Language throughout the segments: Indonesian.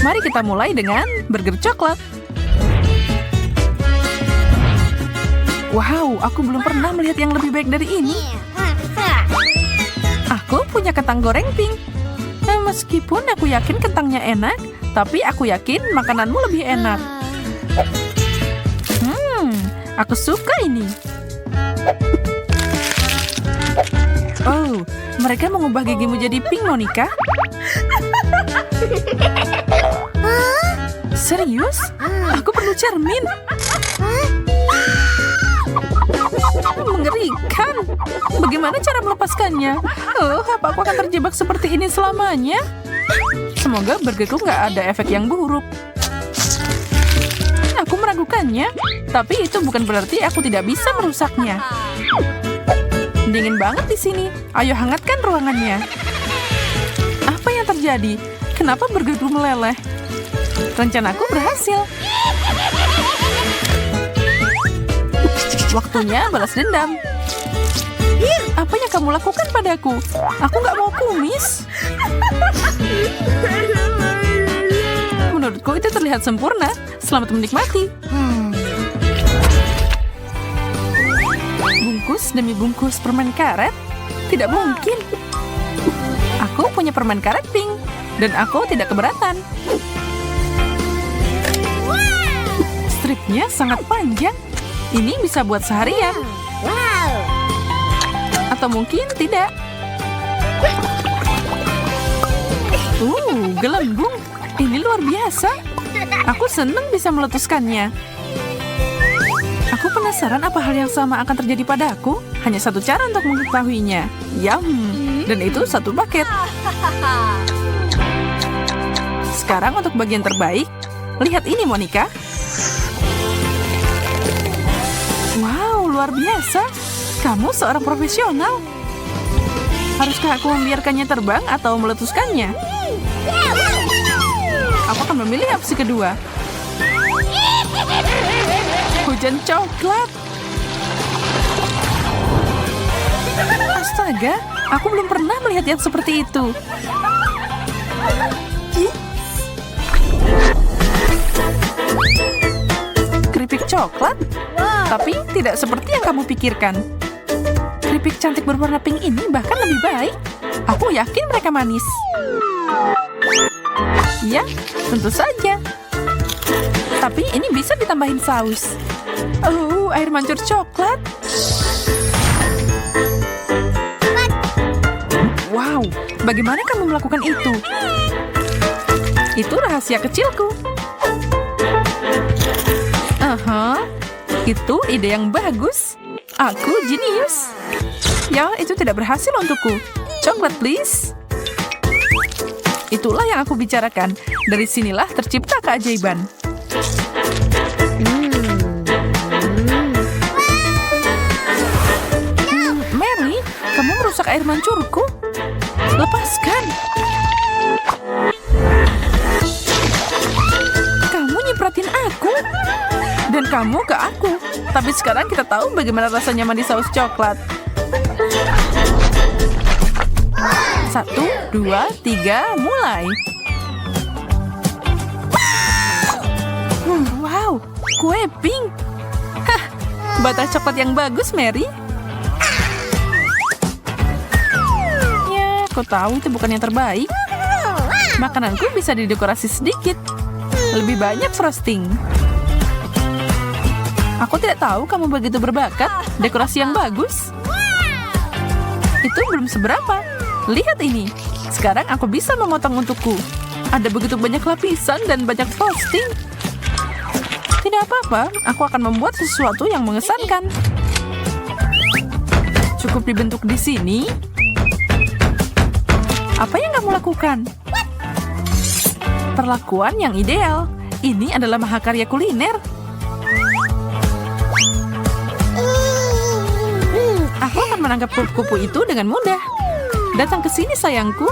Mari kita mulai dengan burger coklat. Wow, aku belum pernah melihat yang lebih baik dari ini. Aku punya kentang goreng pink. Meskipun aku yakin kentangnya enak, tapi aku yakin makananmu lebih enak. Aku suka ini. Oh, mereka mengubah gigimu jadi pink, Monica? Serius? Aku perlu cermin. Mengerikan. Bagaimana cara melepaskannya? Oh, apa aku akan terjebak seperti ini selamanya? Semoga burgerku nggak ada efek yang buruk. Aku meragukannya, tapi itu bukan berarti aku tidak bisa merusaknya. Dingin banget di sini. Ayo hangatkan ruangannya. Apa yang terjadi? Kenapa burgerku meleleh? Rencanaku berhasil. Waktunya balas dendam. Apa yang kamu lakukan padaku? Aku nggak mau kumis. Menurutku itu terlihat sempurna. Selamat menikmati. Bungkus demi bungkus permen karet? Tidak mungkin. Aku punya permen karet pink. Dan aku tidak keberatan. Stripnya sangat panjang. Ini bisa buat seharian. Atau mungkin tidak. Gelembung. Ini luar biasa. Aku senang bisa meletuskannya. Aku penasaran apa hal yang sama akan terjadi padaku. Hanya satu cara untuk mengetahuinya. Yum. Dan itu satu bucket. Sekarang untuk bagian terbaik. Lihat ini, Monica. Wow, luar biasa. Kamu seorang profesional. Haruskah aku membiarkannya terbang atau meletuskannya? Aku akan memilih opsi kedua. Hujan coklat. Astaga, aku belum pernah melihat yang seperti itu. Keripik coklat? Tapi tidak seperti yang kamu pikirkan. Keripik cantik berwarna pink ini bahkan lebih baik. Aku yakin mereka manis. Ya, tentu saja. Tapi ini bisa ditambahin saus. Oh, air mancur coklat. Wow, bagaimana kamu melakukan itu? Itu rahasia kecilku. Itu ide yang bagus. Aku jenius. Ya, itu tidak berhasil untukku. Coklat, please. Itulah yang aku bicarakan. Dari sinilah tercipta keajaiban. Mary, kamu merusak air mancurku. Lepaskan. Kamu nyipratin aku. Dan kamu ke aku. Tapi sekarang kita tahu bagaimana rasanya mandi saus coklat. 1, 2, 3, mulai. Wow, kue pink. Hah, batal coklat yang bagus, Mary. Ya, kau tahu itu bukan yang terbaik. Makananku bisa didekorasi sedikit. Lebih banyak frosting. Aku tidak tahu kamu begitu berbakat. Dekorasi yang bagus. Itu belum seberapa. Lihat ini. Sekarang aku bisa memotong untukku. Ada begitu banyak lapisan dan banyak frosting. Tidak apa-apa, aku akan membuat sesuatu yang mengesankan. Cukup dibentuk di sini. Apa yang kamu lakukan? Perlakuan yang ideal. Ini adalah mahakarya kuliner. Aku akan menangkap kupu-kupu itu dengan mudah. Datang ke sini, sayangku.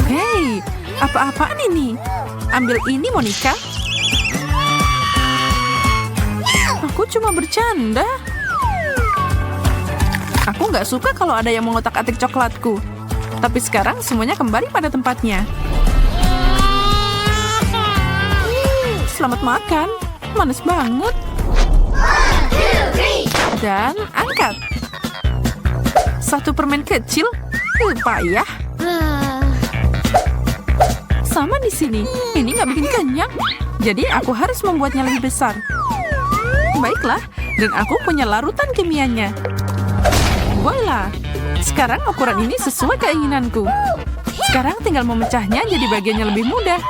Hei, apa-apaan ini? Ambil ini, Monica. Aku cuma bercanda. Aku nggak suka kalau ada yang mengotak-atik coklatku. Tapi sekarang semuanya kembali pada tempatnya. selamat makan. Manis banget. Dan angkat. Satu permen kecil. Payah. Sama di sini. Ini nggak bikin kenyang. Jadi aku harus membuatnya lebih besar. Baiklah. Dan aku punya larutan kimianya. Voila. Sekarang ukuran ini sesuai keinginanku. Sekarang tinggal memecahnya jadi bagiannya lebih mudah.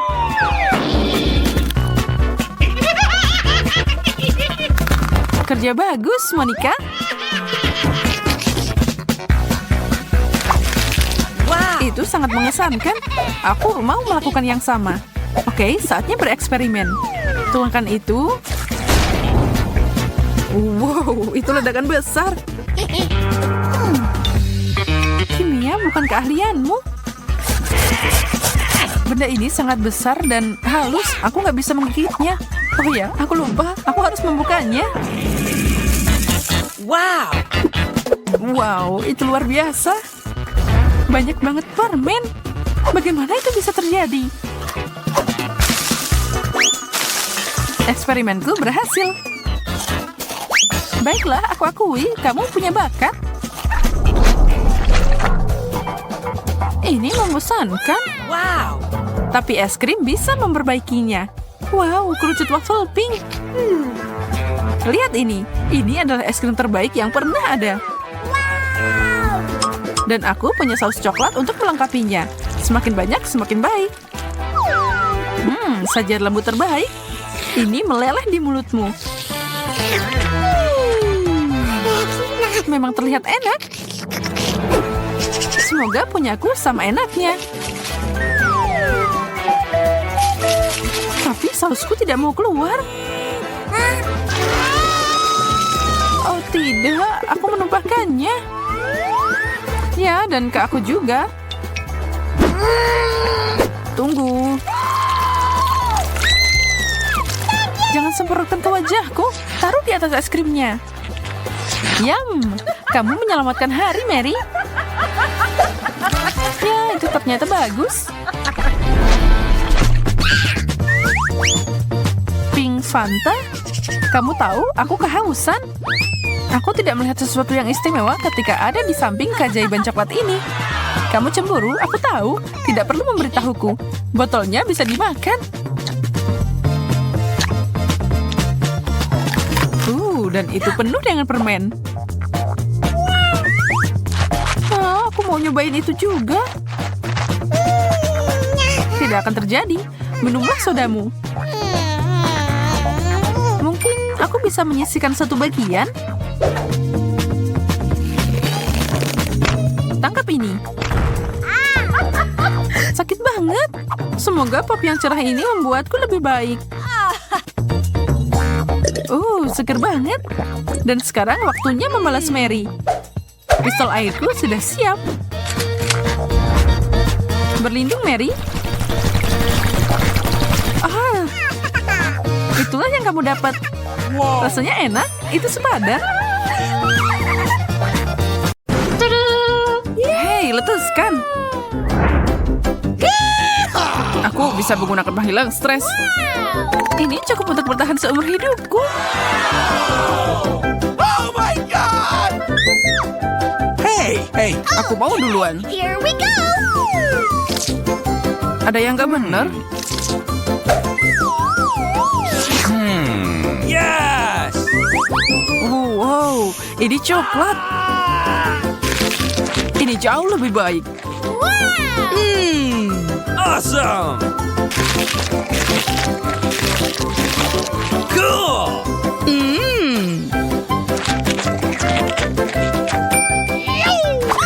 Kerja bagus, Monica. Wow. Itu sangat mengesankan. Aku mau melakukan yang sama. Oke, saatnya bereksperimen. Tuangkan itu. Wow, itu ledakan besar. Kimia bukan keahlianmu. Benda ini sangat besar dan halus. Aku nggak bisa menggigitnya. Oh ya, aku lupa. Aku harus membukanya. Wow. Wow, itu luar biasa. Banyak banget permen. Bagaimana itu bisa terjadi? Eksperimenku berhasil. Baiklah, aku akui kamu punya bakat. Ini membosankan. Wow. Tapi es krim bisa memperbaikinya. Wow, kerucut waffle pink. Lihat ini. Ini adalah es krim terbaik yang pernah ada. Wow. Dan aku punya saus coklat untuk melengkapinya. Semakin banyak, semakin baik. Sajian lembut terbaik. Ini meleleh di mulutmu. Memang terlihat enak. Semoga punyaku sama enaknya. Tapi sausku tidak mau keluar. Oh tidak, aku menumpahkannya. Ya, dan ke aku juga. Tunggu. Jangan semprotkan ke wajahku. Taruh di atas es krimnya. Yum, kamu menyelamatkan hari, Mary. Ya, itu ternyata bagus. Pink Fanta? Kamu tahu, aku kehausan. Aku tidak melihat sesuatu yang istimewa ketika ada di samping keajaiban coklat ini. Kamu cemburu, aku tahu. Tidak perlu memberitahuku. Botolnya bisa dimakan. Dan itu penuh dengan permen. Aku mau nyobain itu juga. Tidak akan terjadi. Minumlah sodamu. Mungkin aku bisa menyisihkan satu bagian. Tangkap ini. Sakit banget. Semoga pop yang cerah ini membuatku lebih baik. Seger banget. Dan sekarang waktunya membalas Mary. Pistol airku sudah siap. Berlindung, Mary. Itulah yang kamu dapat. Rasanya enak. Itu sepadan. Hei, letuskan. Aku bisa menggunakan penghilang stres. Ini cukup untuk bertahan seumur hidupku. Oh my God! Hey, aku mau duluan. Here we go! Ada yang nggak benar? Yes! Wow, ini coklat. Ini jauh lebih baik. Awesome! Cool!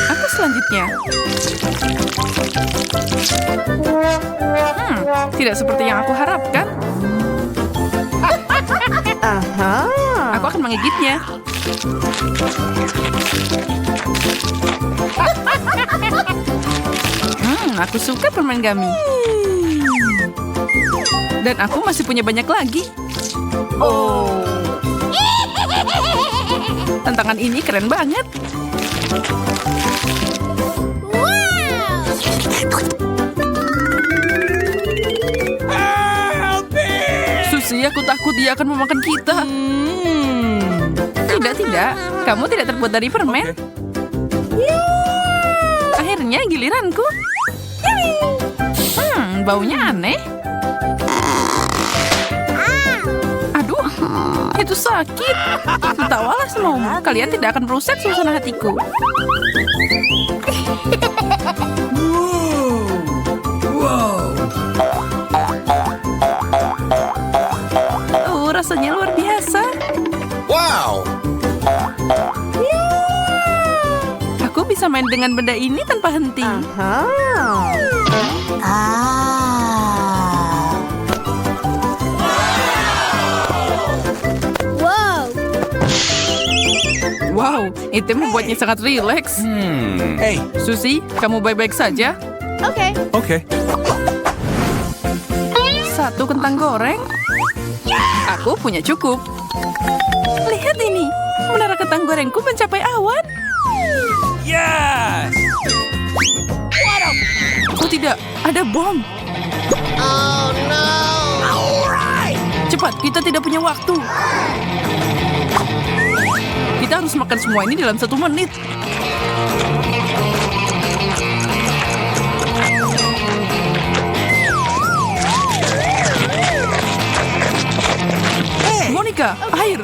Apa selanjutnya? Tidak seperti yang aku harapkan. Aku akan menggigitnya. Aku suka permen gummy. Dan aku masih punya banyak lagi. Tantangan ini keren banget. Help me! Susi aku takut dia akan memakan kita. Tidak. Kamu tidak terbuat dari permen. Akhirnya giliranku. Baunya aneh. Aduh, itu sakit. Tertawalah semuamu. Kalian tidak akan merusak suasana hatiku. Rasanya luar biasa. Wow. Aku bisa main dengan benda ini tanpa henti. Wow, itu membuatnya sangat rileks. Hey. Susie, kamu baik-baik saja? Okay. Satu kentang goreng. Aku punya cukup. Lihat ini, menara kentang gorengku mencapai awan. Yes. Oh tidak, ada bom. Oh no! Cepat, kita tidak punya waktu. Kita harus makan semua ini dalam 1 menit. Monica, air.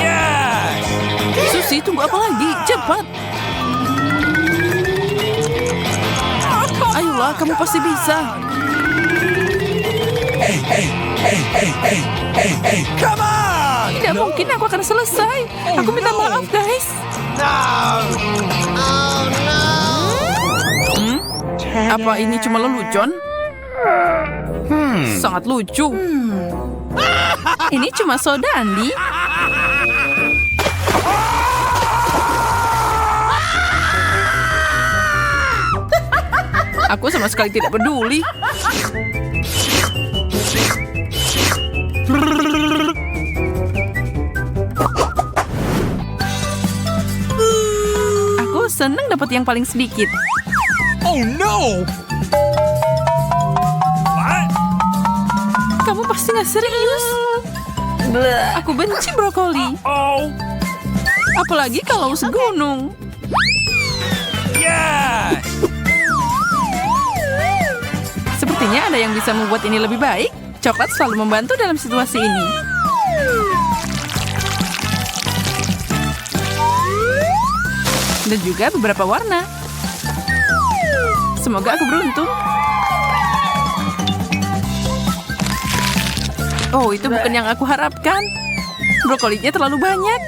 Yes. Susie, tunggu apa lagi? Cepat. Ayolah, kamu pasti bisa. Hey, come on. Tidak mungkin aku akan selesai. Aku minta maaf, guys. Oh no! Apa ini cuma lelucon? Sangat lucu. Ini cuma soda, Andi. Aku sama sekali tidak peduli. Aku senang dapat yang paling sedikit. Oh no. What? Kamu pasti nggak serius. Aku benci brokoli. Oh. Apalagi kalau segunung. Yes. Sepertinya ada yang bisa membuat ini lebih baik. Coklat selalu membantu dalam situasi ini. Dan juga beberapa warna. Semoga aku beruntung. Oh, itu bukan yang aku harapkan. Brokolinya terlalu banyak.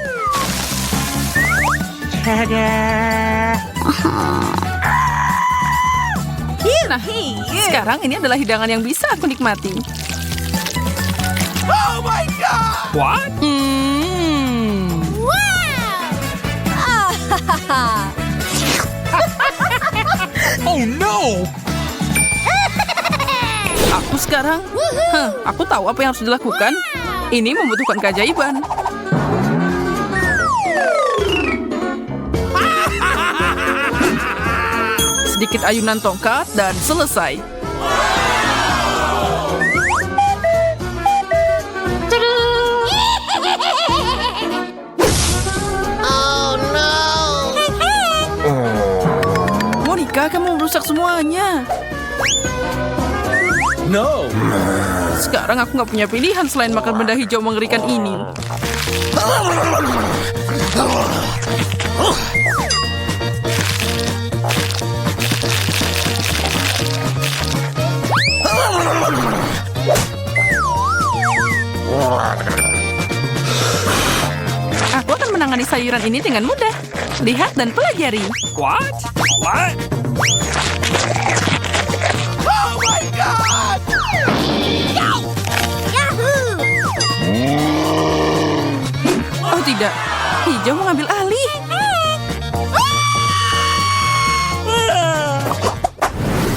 Nah, sekarang ini adalah hidangan yang bisa aku nikmati. Oh my God. What? Oh no. Aku sekarang, aku tahu apa yang harus dilakukan. Ini membutuhkan keajaiban. Sedikit ayunan tongkat dan selesai. Oh no! Monica, kamu merusak semuanya. No. Sekarang aku nggak punya pilihan selain makan benda hijau mengerikan ini. Aku akan menangani sayuran ini dengan mudah. Lihat dan pelajari. What? What? Oh my God. Oh tidak, hijau mengambil alih.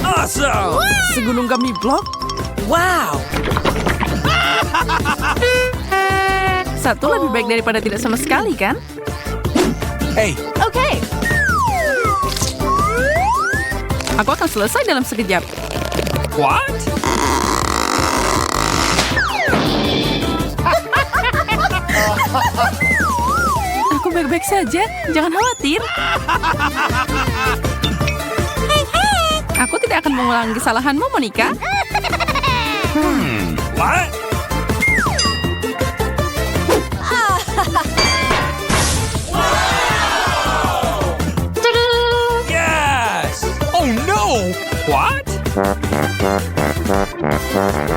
Awesome. Segunung gummy block. Wow. Satu lebih baik daripada tidak sama sekali, kan? Hey. Okay. Aku akan selesai dalam sekejap. What? Aku baik-baik saja, jangan khawatir. Aku tidak akan mengulangi kesalahanmu, Monica. What? Yes! Oh no! What?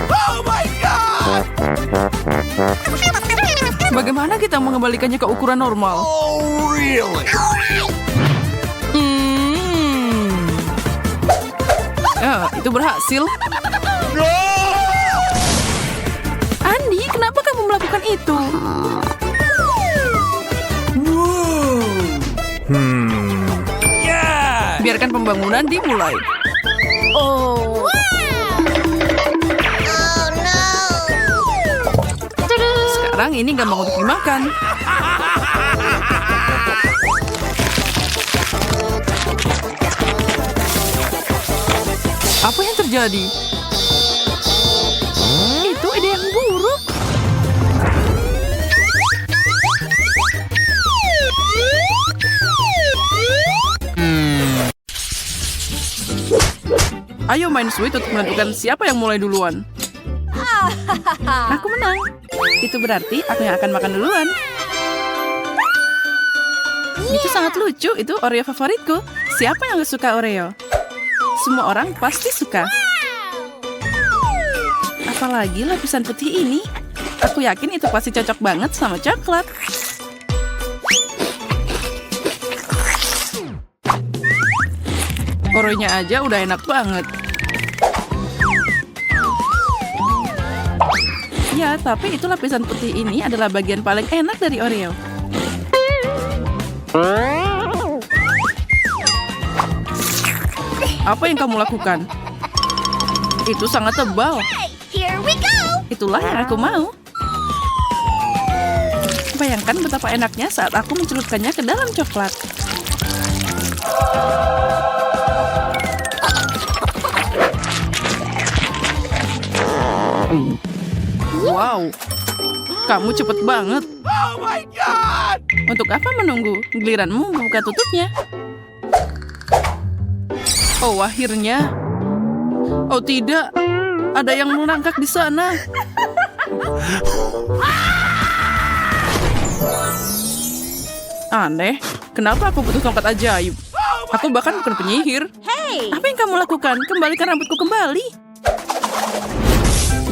Oh my god! Bagaimana kita mengembalikannya ke ukuran normal? Oh really? Itu berhasil. Andi, kenapa kamu melakukan itu? Yeah! Biarkan pembangunan dimulai. Oh. Oh no. Sekarang ini gampang untuk dimakan. Apa yang terjadi? Itu ide yang buruk. Ayo main sweet untuk menentukan siapa yang mulai duluan. Aku menang. Itu berarti aku yang akan makan duluan. Itu sangat lucu. Itu Oreo favoritku. Siapa yang gak suka Oreo? Semua orang pasti suka. Apalagi lapisan putih ini. Aku yakin itu pasti cocok banget sama coklat. Oreonya aja udah enak banget. Ya, tapi itu lapisan putih ini adalah bagian paling enak dari Oreo. Apa yang kamu lakukan? Itu sangat tebal. Here we go. Itulah yang aku mau. Bayangkan betapa enaknya saat aku mencelupkannya ke dalam coklat. Wow, kamu cepet banget. Oh my god! Untuk apa menunggu? Giliranmu membuka tutupnya. Oh, akhirnya. Oh tidak, ada yang merangkak di sana. Aneh, kenapa aku butuh tongkat ajaib? Aku bahkan bukan penyihir. Apa yang kamu lakukan? Kembalikan rambutku kembali.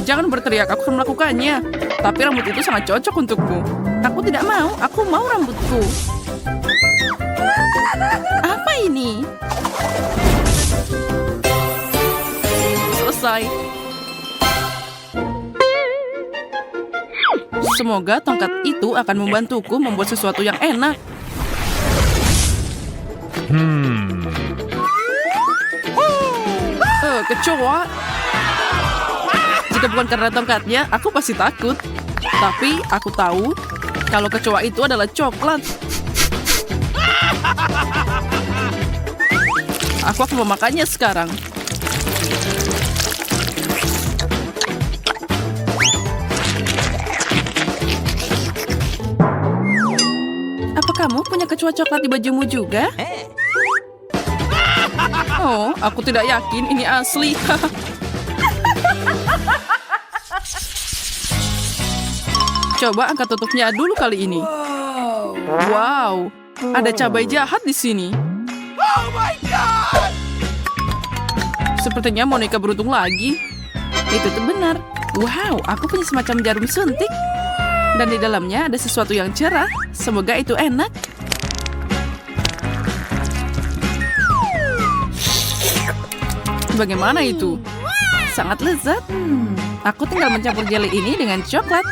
Jangan berteriak, aku akan melakukannya. Tapi rambut itu sangat cocok untukku. Aku tidak mau, aku mau rambutku. Apa ini? Selesai. Semoga tongkat itu akan membantuku membuat sesuatu yang enak. Kecoa. Jika bukan karena tongkatnya, aku pasti takut. Tapi aku tahu kalau kecoa itu adalah coklat. Aku akan memakannya sekarang. Apa kamu punya kecoa coklat di bajumu juga? Oh, aku tidak yakin ini asli. Coba angkat tutupnya dulu kali ini. Wow, ada cabai jahat di sini. Oh my god! Sepertinya Monica beruntung lagi. Itu tuh benar. Wow, aku punya semacam jarum suntik. Dan di dalamnya ada sesuatu yang cerah. Semoga itu enak. Bagaimana itu? Sangat lezat. Aku tinggal mencampur jelly ini dengan coklat.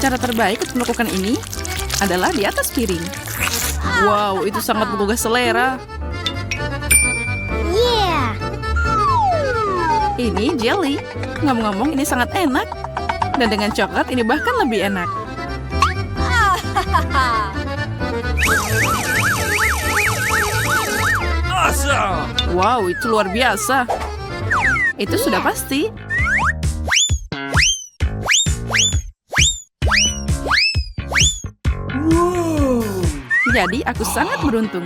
Cara terbaik untuk melakukan ini adalah di atas piring. Wow, itu sangat menggugah selera. Yeah. Ini jelly. Ngomong-ngomong, ini sangat enak. Dan dengan coklat, ini bahkan lebih enak. Awesome! Wow, itu luar biasa. Itu sudah pasti. Jadi aku sangat beruntung.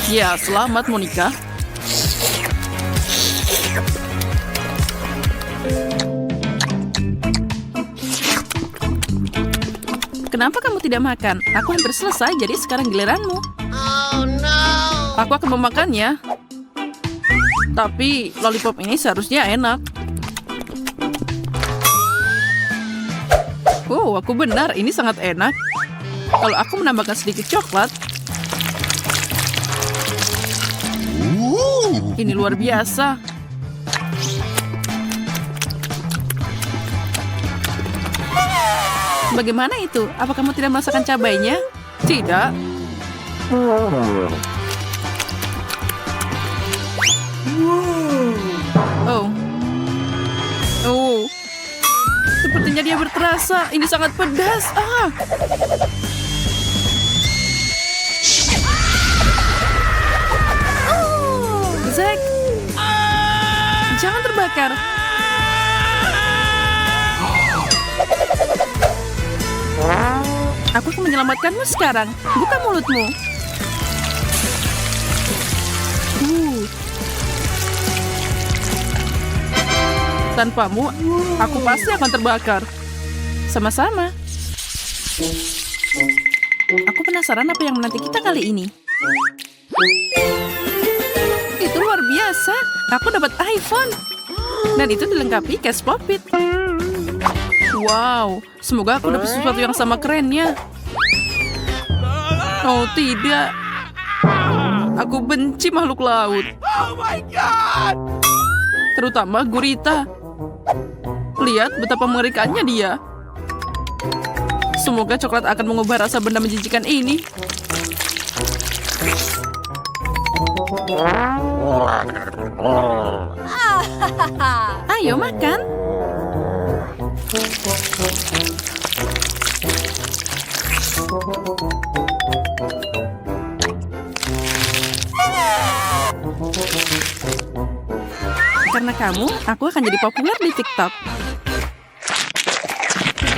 Ya, selamat Monica. Kenapa kamu tidak makan? Aku hampir selesai, jadi sekarang giliranmu. Oh no! Aku akan memakannya. Tapi lollipop ini seharusnya enak. Oh, aku benar. Ini sangat enak. Kalau aku menambahkan sedikit coklat. Ini luar biasa. Bagaimana itu? Apa kamu tidak merasakan cabainya? Tidak. Oh. Oh. Sepertinya dia berterasa. Ini sangat pedas. Ah. Zack. Jangan terbakar. Aku akan menyelamatkanmu sekarang. Buka mulutmu. Tanpamu, aku pasti akan terbakar. Sama-sama. Aku penasaran apa yang menanti kita kali ini. Itu luar biasa. Aku dapat iPhone. Dan itu dilengkapi case Pop-it. Wow, semoga aku dapat sesuatu yang sama kerennya. Oh tidak. Aku benci makhluk laut. Oh my God! Terutama gurita. Lihat betapa mengerikannya dia. Semoga coklat akan mengubah rasa benda menjijikan ini. Ayo makan. Karena kamu, aku akan jadi populer di TikTok.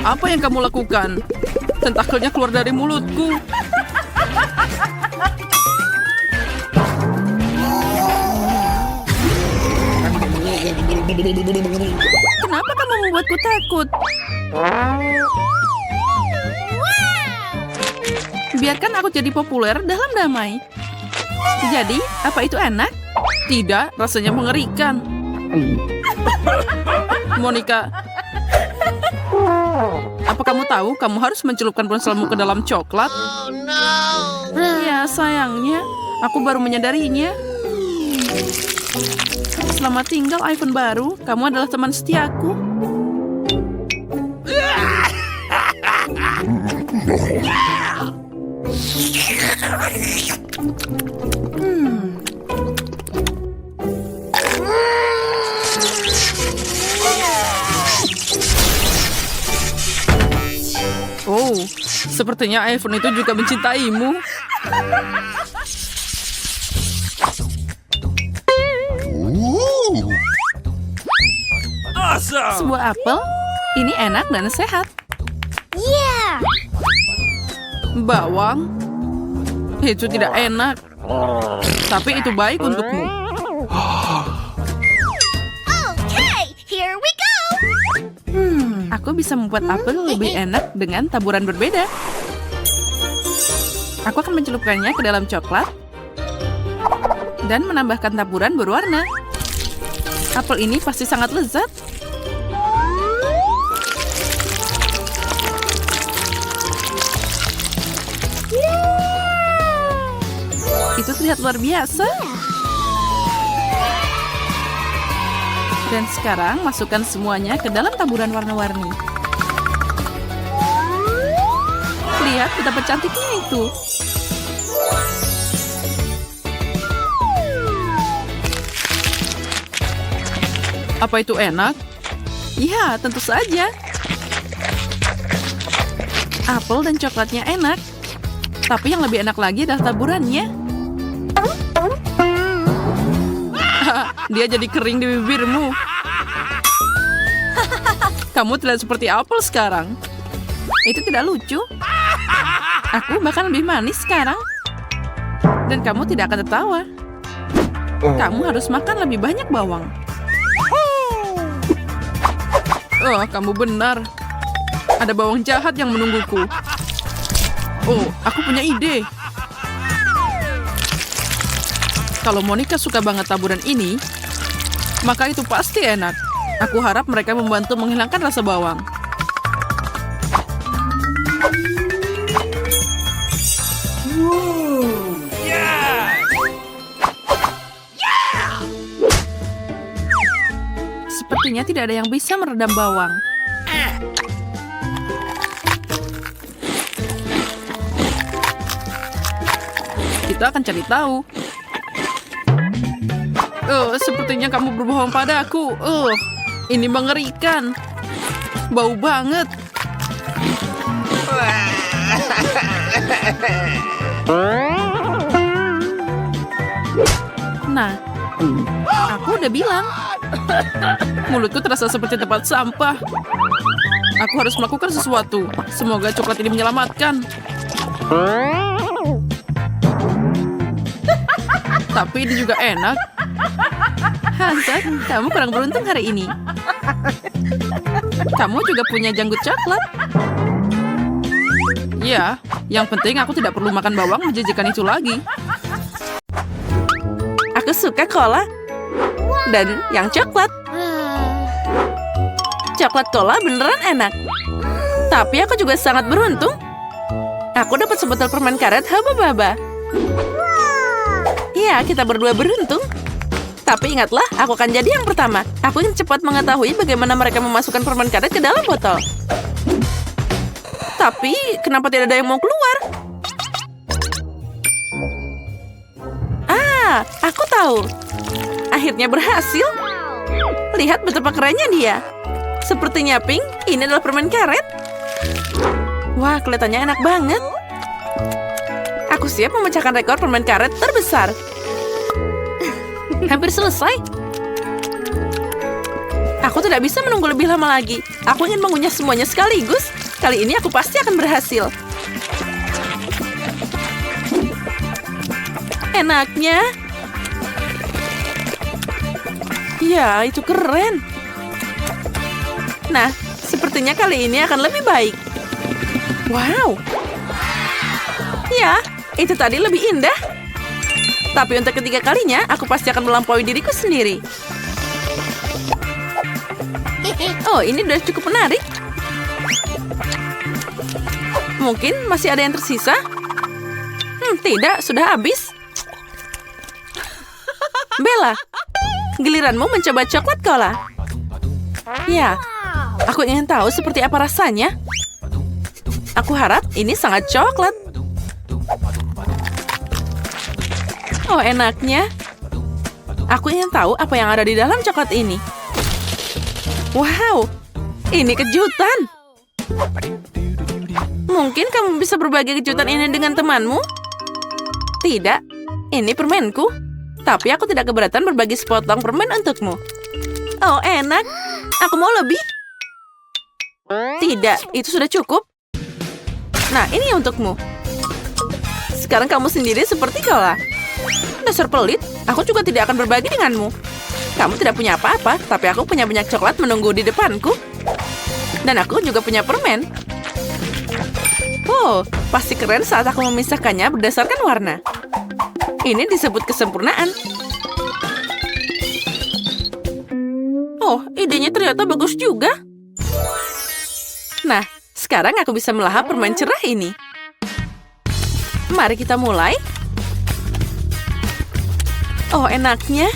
Apa yang kamu lakukan? Tentakelnya keluar dari mulutku. Kenapa kamu membuatku takut? Biarkan aku jadi populer dalam damai. Jadi, apa itu enak? Tidak, rasanya mengerikan. Monica, apa kamu tahu kamu harus mencelupkan ponselmu ke dalam coklat? Oh no! Ya, sayangnya, aku baru menyadarinya. Selamat tinggal iPhone baru. Kamu adalah teman setiaku. Oh, sepertinya iPhone itu juga mencintaimu. Awesome! Sebuah apel. Ini enak dan sehat. Yeah! Bawang. Itu tidak enak. Tapi itu baik untukmu. Okay, here we go! Aku bisa membuat apel lebih enak dengan taburan berbeda. Aku akan mencelupkannya ke dalam coklat dan menambahkan taburan berwarna. Apel ini pasti sangat lezat. Itu terlihat luar biasa. Dan sekarang masukkan semuanya ke dalam taburan warna-warni. Lihat betapa cantiknya itu. Apa itu enak? Ya, tentu saja. Apel dan coklatnya enak. Tapi yang lebih enak lagi adalah taburannya. Dia jadi kering di bibirmu. Kamu terlihat seperti apel sekarang. Itu tidak lucu. Aku bahkan lebih manis sekarang. Dan kamu tidak akan tertawa. Kamu harus makan lebih banyak bawang. Oh, kamu benar. Ada bawang jahat yang menungguku. Oh, aku punya ide. Kalau Monica suka banget taburan ini, maka itu pasti enak. Aku harap mereka membantu menghilangkan rasa bawang. Sepertinya tidak ada yang bisa meredam bawang. Kita akan cari tahu. Sepertinya kamu berbohong padaku. Ini mengerikan. Bau banget. Nah, aku udah bilang. Mulutku terasa seperti tempat sampah. Aku harus melakukan sesuatu. Semoga coklat ini menyelamatkan. Tapi ini juga enak. Hunter, kamu kurang beruntung hari ini. Kamu juga punya janggut coklat. Ya, yang penting aku tidak perlu makan bawang menjijikan itu lagi. Aku suka cola. Dan yang coklat. Coklat cola beneran enak. Tapi aku juga sangat beruntung. Aku dapat sebotol permen karet haba-baba. Ya, kita berdua beruntung. Tapi ingatlah, aku akan jadi yang pertama. Aku ingin cepat mengetahui bagaimana mereka memasukkan permen karet ke dalam botol. Tapi, kenapa tidak ada yang mau keluar? Ah, aku tahu. Akhirnya berhasil. Lihat betapa kerennya dia. Sepertinya Pink, ini adalah permen karet. Wah, kelihatannya enak banget. Aku siap memecahkan rekor permen karet terbesar. Hampir selesai. Aku tidak bisa menunggu lebih lama lagi. Aku ingin mengunyah semuanya sekaligus. Kali ini aku pasti akan berhasil. Enaknya. Ya, itu keren. Nah, sepertinya kali ini akan lebih baik. Wow. Ya, itu tadi lebih indah. Tapi untuk ketiga kalinya, aku pasti akan melampaui diriku sendiri. Oh, ini udah cukup menarik. Mungkin masih ada yang tersisa? Tidak, sudah habis. Bella, giliranmu mencoba coklat cola. Ya, aku ingin tahu seperti apa rasanya. Aku harap ini sangat coklat. Oh, enaknya. Aku ingin tahu apa yang ada di dalam coklat ini. Wow, ini kejutan. Mungkin kamu bisa berbagi kejutan ini dengan temanmu? Tidak, ini permenku. Tapi aku tidak keberatan berbagi sepotong permen untukmu. Oh, enak. Aku mau lebih. Tidak, itu sudah cukup. Nah, ini untukmu. Sekarang kamu sendiri seperti cola. Dasar pelit, aku juga tidak akan berbagi denganmu. Kamu tidak punya apa-apa, tapi aku punya banyak coklat menunggu di depanku. Dan aku juga punya permen. Oh, pasti keren saat aku memisahkannya berdasarkan warna. Ini disebut kesempurnaan. Oh, idenya ternyata bagus juga. Nah, sekarang aku bisa melahap permen cerah ini. Mari kita mulai. Oh, enaknya.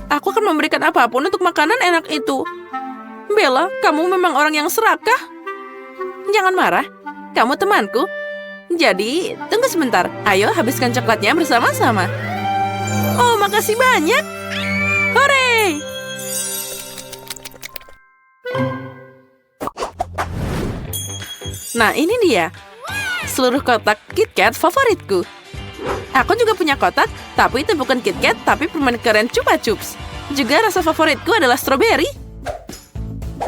Aku akan memberikan apapun untuk makanan enak itu. Bella, kamu memang orang yang serakah. Jangan marah. Kamu temanku. Jadi, tunggu sebentar. Ayo, habiskan coklatnya bersama-sama. Oh, makasih banyak. Hore! Nah, ini dia. Seluruh kotak KitKat favoritku. Aku juga punya kotak, tapi itu bukan KitKat, tapi permen keren Chupa Chups. Juga rasa favoritku adalah stroberi.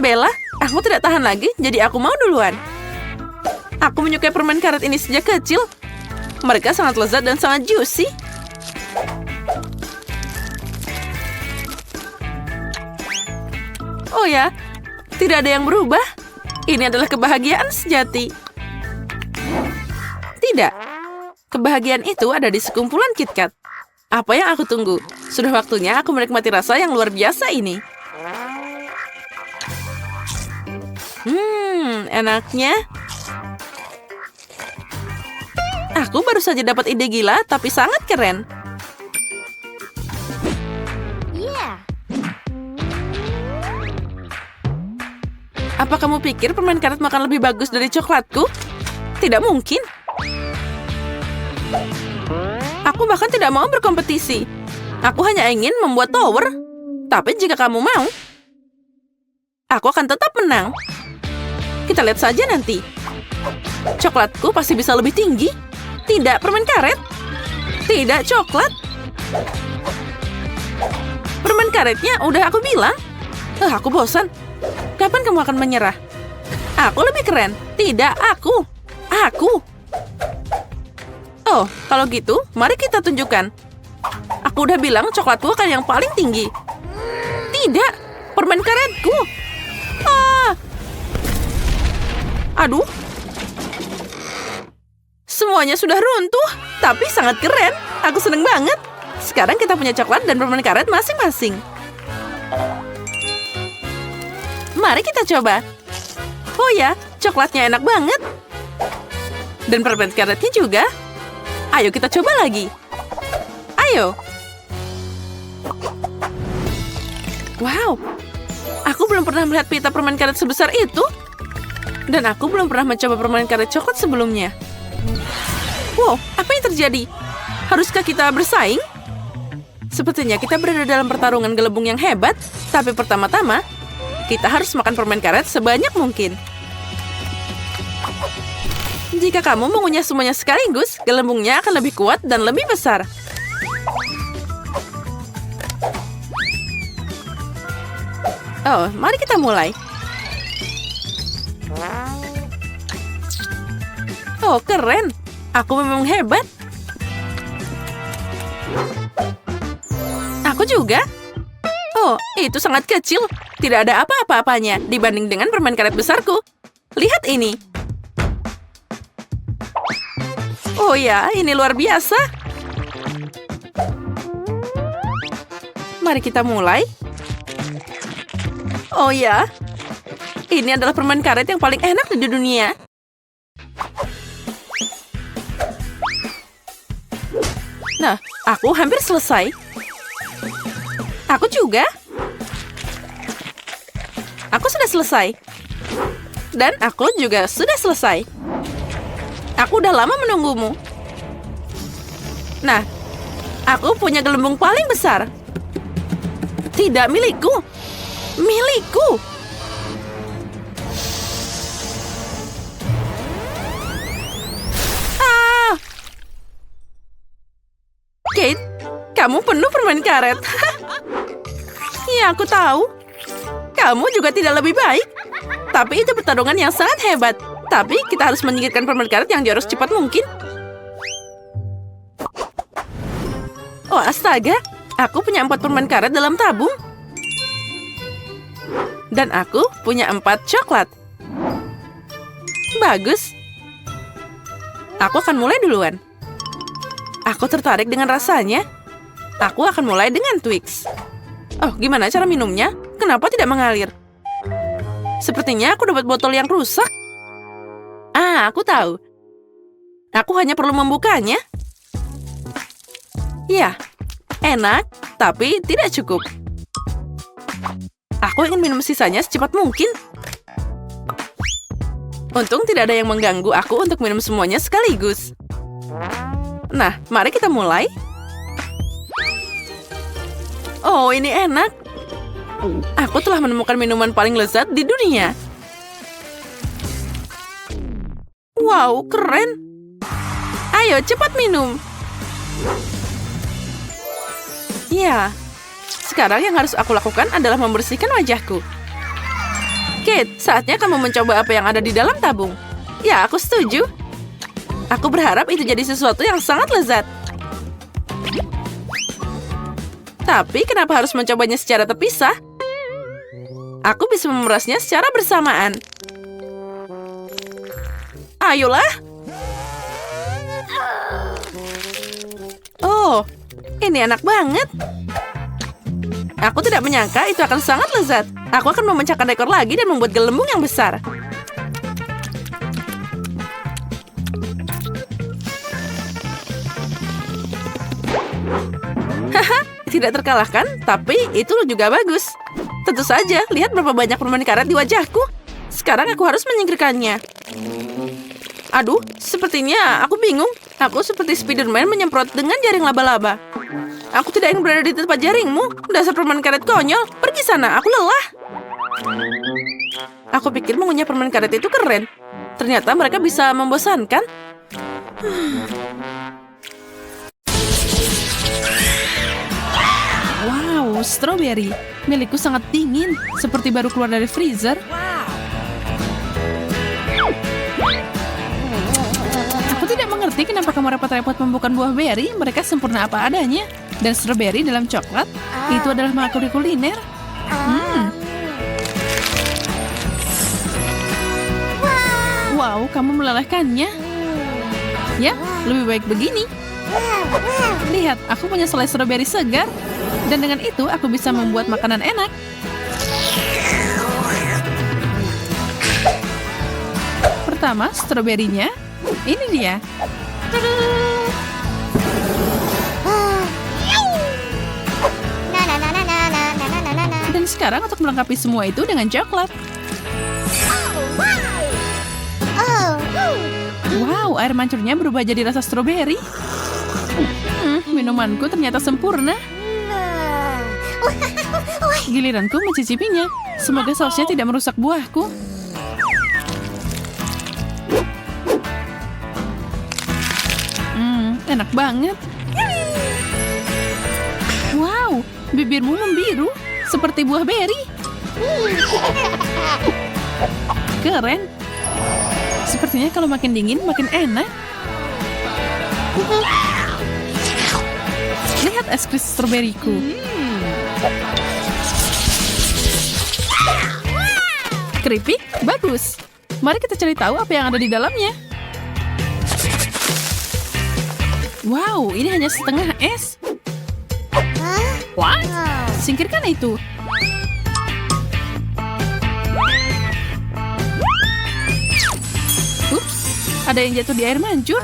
Bella, aku tidak tahan lagi, jadi aku mau duluan. Aku menyukai permen karet ini sejak kecil. Mereka sangat lezat dan sangat juicy. Oh ya, tidak ada yang berubah. Ini adalah kebahagiaan sejati. Tidak. Kebahagiaan itu ada di sekumpulan KitKat. Apa yang aku tunggu? Sudah waktunya aku menikmati rasa yang luar biasa ini. Enaknya. Aku baru saja dapat ide gila, tapi sangat keren. Yeah. Apa kamu pikir permen karet makan lebih bagus dari coklatku? Tidak mungkin. Aku bahkan tidak mau berkompetisi. Aku hanya ingin membuat tower. Tapi jika kamu mau, aku akan tetap menang. Kita lihat saja nanti. Coklatku pasti bisa lebih tinggi. Tidak permen karet. Tidak coklat. Permen karetnya udah aku bilang. Aku bosan. Kapan kamu akan menyerah? Aku lebih keren. Tidak, aku. Aku. Oh, kalau gitu, mari kita tunjukkan. Aku udah bilang coklatku akan yang paling tinggi. Tidak, permen karetku. Aduh. Semuanya sudah runtuh, tapi sangat keren. Aku seneng banget. Sekarang kita punya coklat dan permen karet masing-masing. Mari kita coba. Oh ya, coklatnya enak banget. Dan permen karetnya juga. Ayo kita coba lagi. Ayo. Wow. Aku belum pernah melihat pita permen karet sebesar itu. Dan aku belum pernah mencoba permen karet coklat sebelumnya. Wow, apa yang terjadi? Haruskah kita bersaing? Sepertinya kita berada dalam pertarungan gelembung yang hebat. Tapi pertama-tama, kita harus makan permen karet sebanyak mungkin. Jika kamu mengunyah semuanya sekaligus, gelembungnya akan lebih kuat dan lebih besar. Oh, mari kita mulai. Oh, keren. Aku memang hebat. Aku juga. Oh, itu sangat kecil. Tidak ada apa-apa-apanya dibanding dengan permen karet besarku. Lihat ini. Oh ya, ini luar biasa. Mari kita mulai. Oh ya, ini adalah permen karet yang paling enak di dunia. Nah, aku hampir selesai. Aku juga. Aku sudah selesai. Dan aku juga sudah selesai. Aku udah lama menunggumu. Nah, aku punya gelembung paling besar. Tidak milikku. Milikku. Kate, kamu penuh permen karet. Ya, aku tahu. Kamu juga tidak lebih baik. Tapi itu pertarungan yang sangat hebat. Tapi kita harus menyingkirkan permen karet yang jauh secepat mungkin. Oh, astaga. Aku punya 4 permen karet dalam tabung. Dan aku punya 4 coklat. Bagus. Aku akan mulai duluan. Aku tertarik dengan rasanya. Aku akan mulai dengan Twix. Oh, gimana cara minumnya? Kenapa tidak mengalir? Sepertinya aku dapat botol yang rusak. Aku tahu. Aku hanya perlu membukanya. Ya, enak, tapi tidak cukup. Aku ingin minum sisanya secepat mungkin. Untung tidak ada yang mengganggu aku untuk minum semuanya sekaligus. Nah, mari kita mulai. Oh, ini enak. Aku telah menemukan minuman paling lezat di dunia. Wow, keren. Ayo, cepat minum. Ya, sekarang yang harus aku lakukan adalah membersihkan wajahku. Kate, saatnya kamu mencoba apa yang ada di dalam tabung. Ya, aku setuju. Aku berharap itu jadi sesuatu yang sangat lezat. Tapi kenapa harus mencobanya secara terpisah? Aku bisa memerasnya secara bersamaan. Ayolah. Oh, ini enak banget. Aku tidak menyangka itu akan sangat lezat. Aku akan memecahkan ekor lagi dan membuat gelembung yang besar. Haha, tidak terkalahkan, tapi itu juga bagus. Tentu saja, lihat berapa banyak permen karet di wajahku. Sekarang aku harus menyingkirkannya. Aduh, sepertinya aku bingung. Aku seperti Spiderman menyemprot dengan jaring laba-laba. Aku tidak ingin berada di tempat jaringmu. Dasar permen karet konyol. Pergi sana, aku lelah. Aku pikir mengunyah permen karet itu keren. Ternyata mereka bisa membosankan. Wow, strawberry. Milikku sangat dingin, seperti baru keluar dari freezer. Aku tidak mengerti kenapa kamu repot-repot membuka buah berry. Mereka sempurna apa adanya. Dan strawberry dalam coklat, itu adalah makhluk kuliner. Wow, kamu melelehkannya. Ya, lebih baik begini. Lihat, aku punya selai strawberry segar. Dan dengan itu, aku bisa membuat makanan enak. Pertama, stroberinya. Ini dia. Dan sekarang untuk melengkapi semua itu dengan coklat. Wow, air mancurnya berubah jadi rasa stroberi. Minumanku ternyata sempurna. Giliranku mencicipinya. Semoga sausnya tidak merusak buahku. Enak banget. Wow, bibirmu membiru seperti buah beri. Keren. Sepertinya kalau makin dingin makin enak. Lihat es krim stroberiku. Keripik, bagus. Mari kita cari tahu apa yang ada di dalamnya. Wow, ini hanya setengah es. What? Singkirkan itu. Ups, ada yang jatuh di air mancur.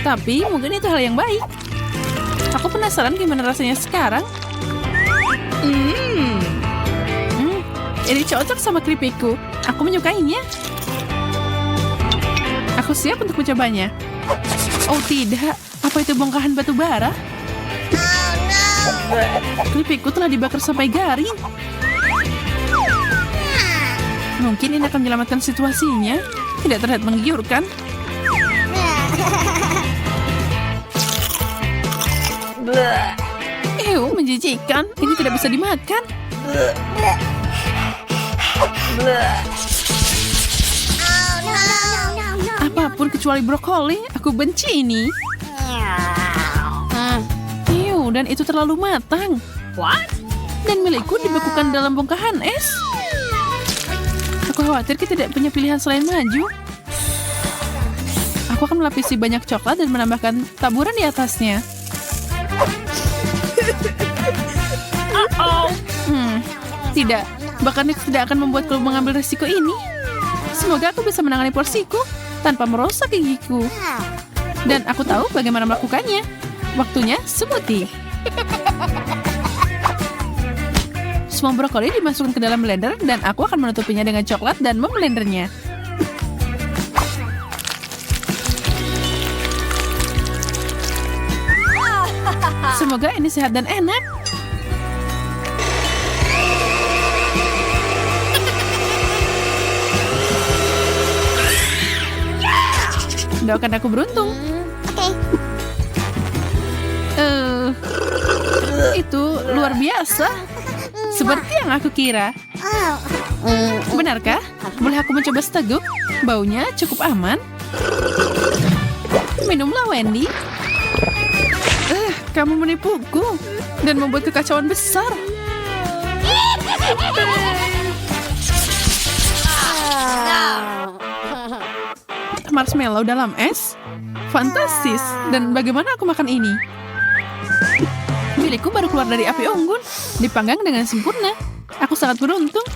Tapi mungkin itu hal yang baik. Aku penasaran gimana rasanya sekarang. Ini cocok sama keripikku. Aku menyukainya. Aku siap untuk mencobanya. Oh tidak, apa itu bongkahan batu bara? Keripikku telah dibakar sampai garing. Mungkin ini akan menyelamatkan situasinya. Tidak terlihat menggiurkan. Ew, menjijikan. Ini tidak bisa dimakan. Apapun kecuali brokoli, aku benci ini. Ew, dan itu terlalu matang. What? Dan milikku dibekukan dalam bongkahan es. Aku khawatir kita tidak punya pilihan selain maju. Aku akan melapisi banyak coklat dan menambahkan taburan di atasnya. Tidak, bahkan itu tidak akan membuatku mengambil risiko ini. Semoga aku bisa menangani porsiku tanpa merusak gigiku. Dan aku tahu bagaimana melakukannya. Waktunya smoothie. Semua brokoli dimasukkan ke dalam blender dan aku akan menutupinya dengan coklat dan memblendernya. Semoga ini sehat dan enak. Doakan aku beruntung. Okay. Itu luar biasa. Seperti yang aku kira. Benarkah? Boleh aku mencoba seteguk? Baunya cukup aman. Minumlah, Wendy. Kamu menipuku dan membuat kekacauan besar. Marshmallow dalam es? Fantastis. Dan bagaimana aku makan ini? Milikku baru keluar dari api unggun. Dipanggang dengan sempurna. Aku sangat beruntung.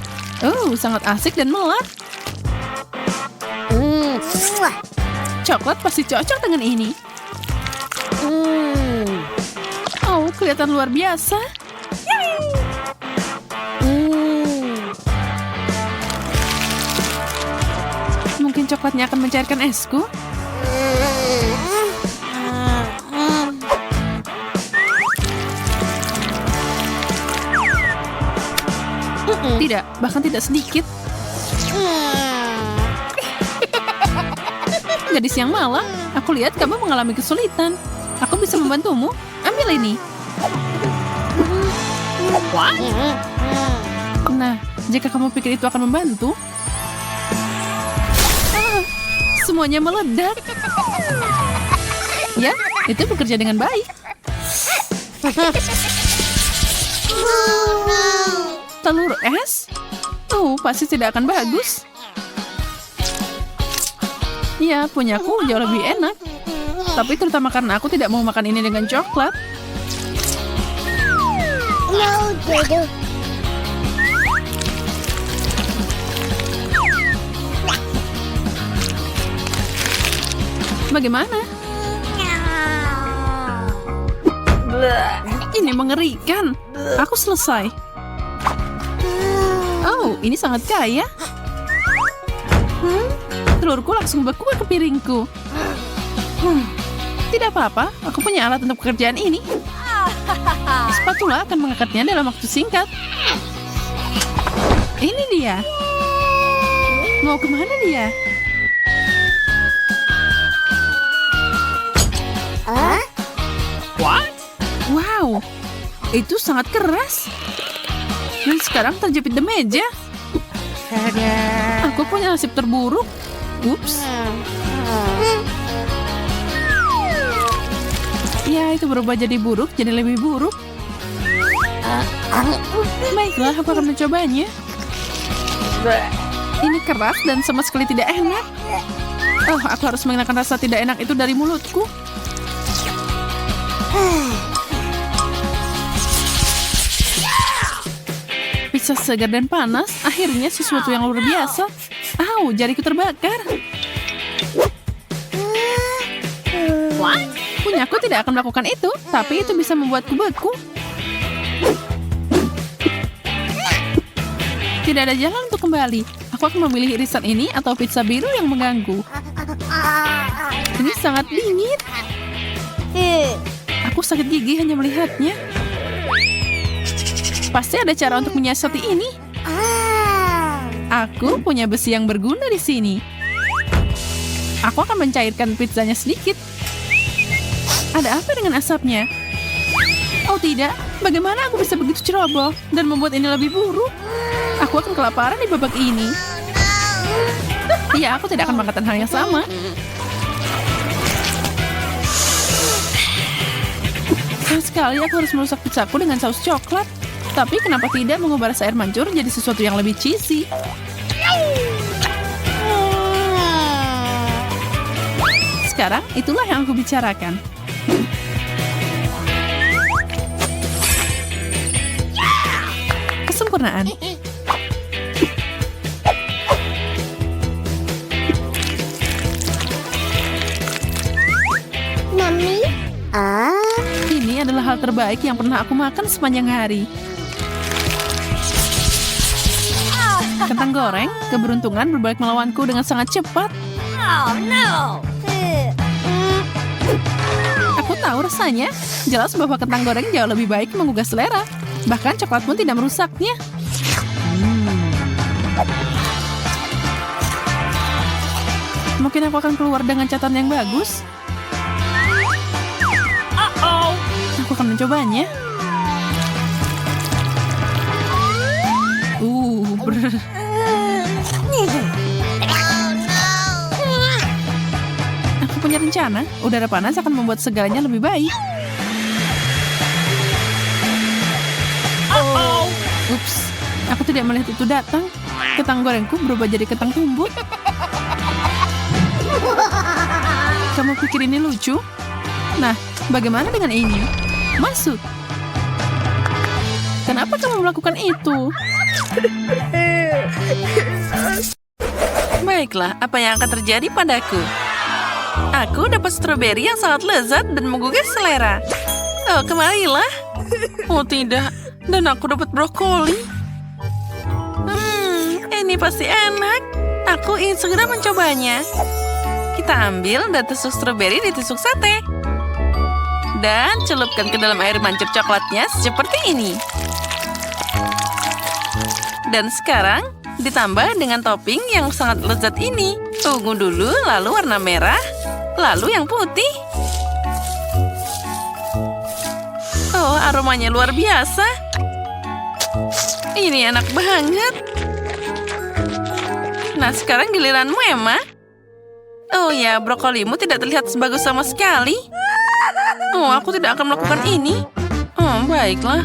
Sangat asik dan melat. Coklat pasti cocok dengan ini. Kelihatan luar biasa. Mungkin coklatnya akan mencairkan esku. Tidak, bahkan tidak sedikit. Gadis yang malang, aku lihat kamu mengalami kesulitan. Aku bisa membantumu. Ambil ini. Nah, jika kamu pikir itu akan membantu, semuanya meledak. Ya, itu bekerja dengan baik. Telur es? Pasti tidak akan bagus. Ya, punyaku jauh lebih enak. Tapi terutama karena aku tidak mau makan ini dengan coklat. No, Dodo. Bagaimana? Ini mengerikan. Aku selesai. Ini sangat kaya. Telurku langsung beku ke piringku. Tidak apa-apa, aku punya alat untuk pekerjaan ini. Spatula akan mengangkatnya dalam waktu singkat. Ini dia. Mau kemana dia? Wow, itu sangat keras. Dan sekarang terjepit di meja. Aku punya nasib terburuk. Ups. Ya, itu berubah jadi buruk, jadi lebih buruk. Baiklah, aku akan mencobanya. Ini keras dan sama sekali tidak enak. Aku harus menghilangkan rasa tidak enak itu dari mulutku. Pizza segar dan panas, akhirnya sesuatu yang luar biasa. Jariku terbakar. Punyaku tidak akan melakukan itu, tapi itu bisa membuatku beku. Tidak ada jalan untuk kembali. Aku akan memilih irisan ini atau pizza biru yang mengganggu. Ini sangat dingin. Aku sakit gigi hanya melihatnya. Pasti ada cara untuk menyiasati ini. Aku punya besi yang berguna di sini. Aku akan mencairkan pizzanya sedikit. Ada apa dengan asapnya? Oh tidak, bagaimana aku bisa begitu ceroboh dan membuat ini lebih buruk? Aku akan kelaparan di babak ini. Iya, aku tidak akan mengatakan hal yang sama. Sayang sekali aku harus merusak pizzaku dengan saus coklat. Tapi kenapa tidak mengubah rasa air mancur jadi sesuatu yang lebih cheesy? Sekarang, itulah yang aku bicarakan. Kesempurnaan. Mami? Ini adalah hal terbaik yang pernah aku makan sepanjang hari. Kentang goreng, keberuntungan berbalik melawanku dengan sangat cepat. Oh, no! Aku tahu rasanya. Jelas bahwa kentang goreng jauh lebih baik menggugah selera. Bahkan coklat pun tidak merusaknya. Mungkin aku akan keluar dengan catatan yang bagus. Aku akan mencobanya. Ber... Aku punya rencana. Udara panas akan membuat segalanya lebih baik. Ups, aku tidak melihat itu datang. Ketang gorengku berubah jadi ketang tumbuk. Kamu pikir ini lucu? Nah, bagaimana dengan ini? Masuk. Kenapa kamu melakukan itu? Baiklah, apa yang akan terjadi padaku? Aku dapat stroberi yang sangat lezat dan menggugah selera. Oh, kemarilah. Oh, tidak. Dan aku dapat brokoli. Ini pasti enak. Aku ingin segera mencobanya. Kita ambil dan tusuk stroberi di tusuk sate. Dan celupkan ke dalam air mancur coklatnya seperti ini. Dan sekarang ditambah dengan topping yang sangat lezat ini. Tunggu dulu, lalu warna merah, lalu yang putih. Oh, aromanya luar biasa. Ini enak banget. Nah, sekarang giliranmu, Emma. Oh ya, brokolimu tidak terlihat sebagus sama sekali. Oh, aku tidak akan melakukan ini. Oh, baiklah.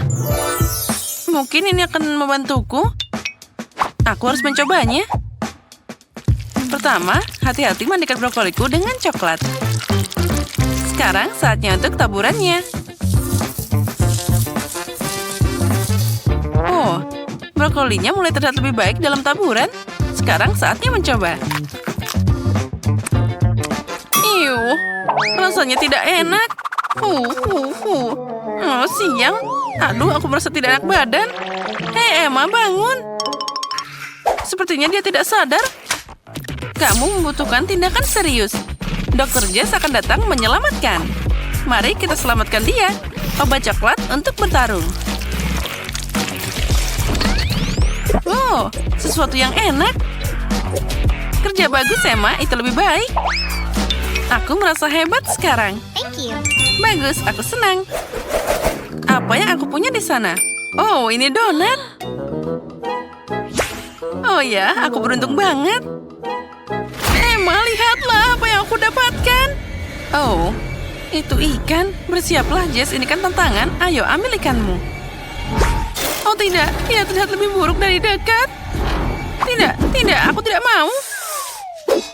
Mungkin ini akan membantuku. Aku harus mencobanya. Pertama, hati-hati mandikan brokoliku dengan coklat. Sekarang saatnya untuk taburannya. Oh, brokolinya mulai terlihat lebih baik dalam taburan. Sekarang saatnya mencoba. Rasanya tidak enak. Oh, siang. Aduh, aku merasa tidak enak badan. Hei, Emma, bangun. Sepertinya dia tidak sadar. Kamu membutuhkan tindakan serius. Dokter Jess akan datang menyelamatkan. Mari kita selamatkan dia. Obat coklat untuk bertarung. Oh, sesuatu yang enak. Kerja bagus, Emma. Itu lebih baik. Aku merasa hebat sekarang. Thank you. Bagus, aku senang. Apa yang aku punya di sana? Oh, ini donat. Oh ya, aku beruntung banget. Emma, lihatlah apa yang aku dapatkan. Oh, itu ikan. Bersiaplah, Jess. Ini kan tantangan. Ayo, ambil ikanmu. Oh tidak, ia terlihat lebih buruk dari dekat. Tidak, aku tidak mau.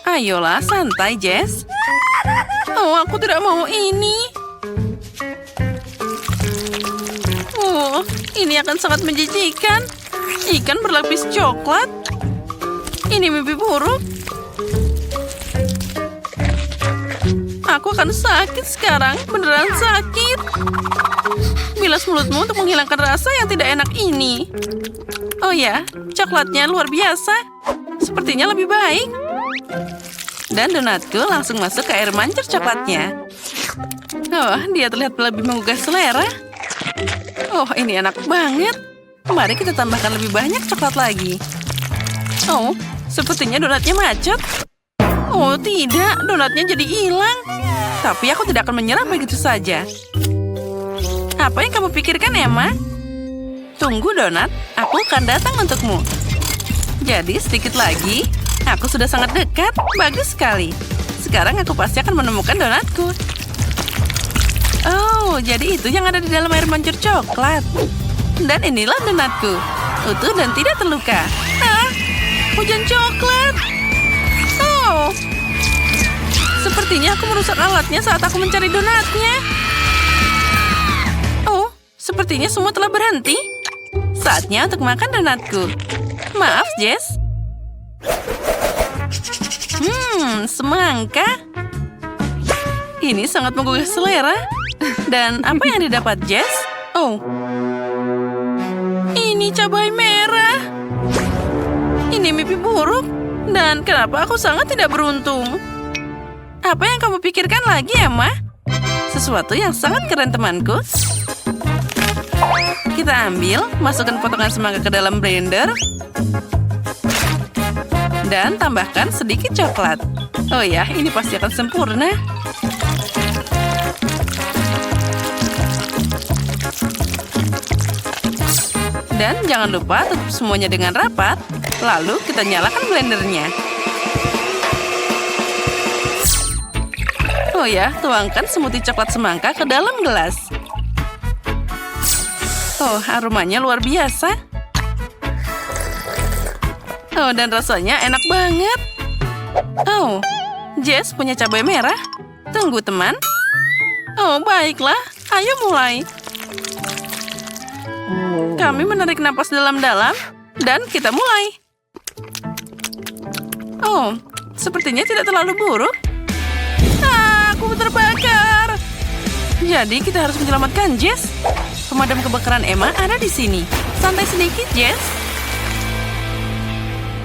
Ayolah, santai, Jess. Oh, aku tidak mau ini. Oh, ini akan sangat menjijikan. Ikan berlapis coklat. Ini mimpi buruk. Aku akan sakit sekarang. Beneran sakit. Bilas mulutmu untuk menghilangkan rasa yang tidak enak ini. Oh ya, coklatnya luar biasa. Sepertinya lebih baik. Dan donatku langsung masuk ke air mancur coklatnya. Oh, dia terlihat lebih menggugah selera. Oh, ini enak banget. Mari kita tambahkan lebih banyak coklat lagi. Oh, sepertinya donatnya macet. Oh, tidak. Donatnya jadi hilang. Tapi aku tidak akan menyerah begitu saja. Apa yang kamu pikirkan, Emma? Tunggu, donat. Aku akan datang untukmu. Jadi, sedikit lagi. Aku sudah sangat dekat. Bagus sekali. Sekarang aku pasti akan menemukan donatku. Oh, jadi itu yang ada di dalam air mancur coklat. Dan inilah donatku. Utuh dan tidak terluka. Ah, hujan coklat. Oh, sepertinya aku merusak alatnya saat aku mencari donatnya. Oh, sepertinya semua telah berhenti. Saatnya untuk makan donatku. Maaf, Jess. Semangka. Ini sangat menggugah selera. Dan apa yang didapat, Jess? Oh, ini cabai merah. Ini mimpi buruk. Dan kenapa aku sangat tidak beruntung? Apa yang kamu pikirkan lagi, Emma? Sesuatu yang sangat keren, temanku. Kita ambil, masukkan potongan semangka ke dalam blender. Dan tambahkan sedikit coklat. Oh ya, ini pasti akan sempurna. Dan jangan lupa tutup semuanya dengan rapat. Lalu kita nyalakan blendernya. Oh ya, tuangkan smoothie coklat semangka ke dalam gelas. Oh, aromanya luar biasa. Oh, dan rasanya enak banget. Oh, Jess punya cabai merah. Tunggu, teman. Oh, baiklah. Ayo mulai. Kami menarik napas dalam-dalam, dan kita mulai. Oh, sepertinya tidak terlalu buruk. Aku terbakar. Jadi kita harus menyelamatkan Jess. Pemadam kebakaran Emma ada di sini. Santai sedikit, Jess.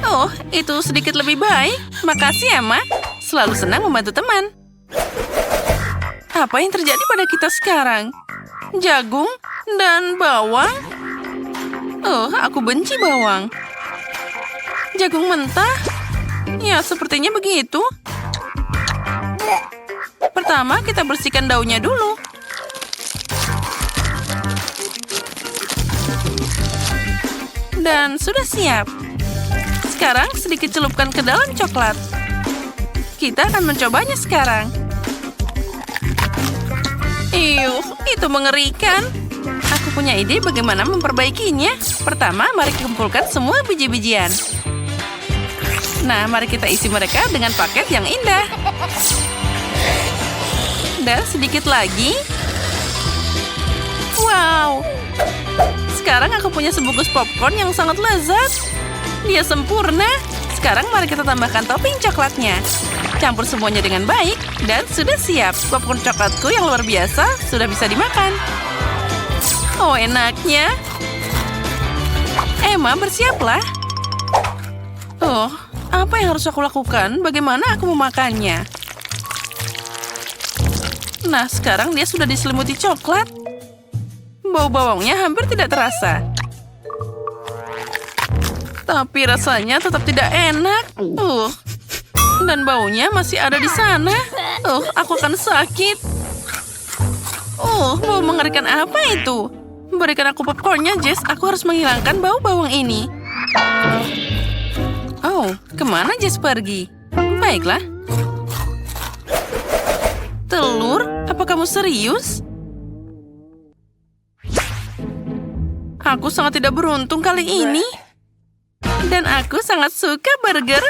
Oh, itu sedikit lebih baik. Makasih, Emma. Selalu senang membantu teman. Apa yang terjadi pada kita sekarang? Jagung dan bawang? Oh, aku benci bawang. Jagung mentah? Ya, sepertinya begitu. Pertama, kita bersihkan daunnya dulu. Dan sudah siap. Sekarang sedikit celupkan ke dalam coklat. Kita akan mencobanya sekarang. Itu mengerikan. Aku punya ide bagaimana memperbaikinya. Pertama, mari kumpulkan semua biji-bijian. Nah, mari kita isi mereka dengan paket yang indah. Dan sedikit lagi. Wow. Sekarang aku punya sebungkus popcorn yang sangat lezat. Dia sempurna. Sekarang mari kita tambahkan topping coklatnya. Campur semuanya dengan baik. Dan sudah siap. Popcorn coklatku yang luar biasa sudah bisa dimakan. Oh, enaknya. Emma, bersiaplah. Oh, apa yang harus aku lakukan? Bagaimana aku memakannya? Nah, sekarang dia sudah diselimuti coklat. Bau bawangnya hampir tidak terasa. Tapi rasanya tetap tidak enak. Dan baunya masih ada di sana. Aku akan sakit. Bau mengerikan apa itu? Berikan aku popcornnya, Jess. Aku harus menghilangkan bau bawang ini. Oh, kemana Jess pergi? Baiklah. Telur? Apa kamu serius? Aku sangat tidak beruntung kali ini. Dan aku sangat suka burger.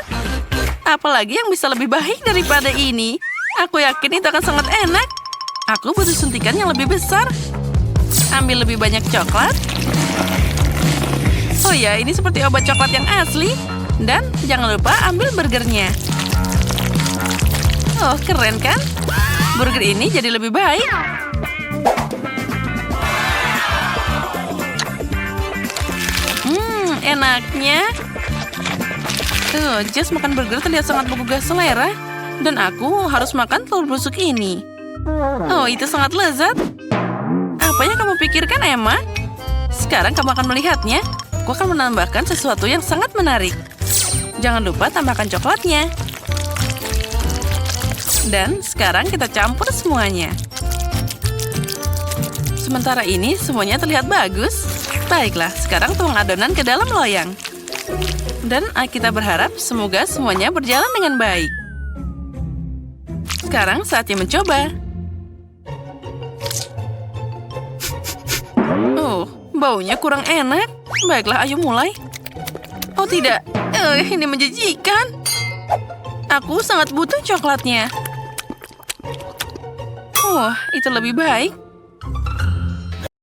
Apalagi yang bisa lebih baik daripada ini. Aku yakin itu akan sangat enak. Aku butuh suntikan yang lebih besar. Ambil lebih banyak coklat. Oh ya, ini seperti obat coklat yang asli. Dan jangan lupa ambil burgernya. Oh, keren kan? Burger ini jadi lebih baik. Enaknya. Jess makan burger terlihat sangat menggugah selera. Dan aku harus makan telur busuk ini. Oh, itu sangat lezat. Apa yang kamu pikirkan, Emma? Sekarang kamu akan melihatnya. Aku akan menambahkan sesuatu yang sangat menarik. Jangan lupa tambahkan coklatnya. Dan sekarang kita campur semuanya. Sementara ini semuanya terlihat bagus. Baiklah, sekarang tuang adonan ke dalam loyang. Dan kita berharap semoga semuanya berjalan dengan baik. Sekarang saatnya mencoba. Baunya kurang enak. Baiklah, ayo mulai. Oh tidak, ini menjijikan. Aku sangat butuh coklatnya. Wah, itu lebih baik.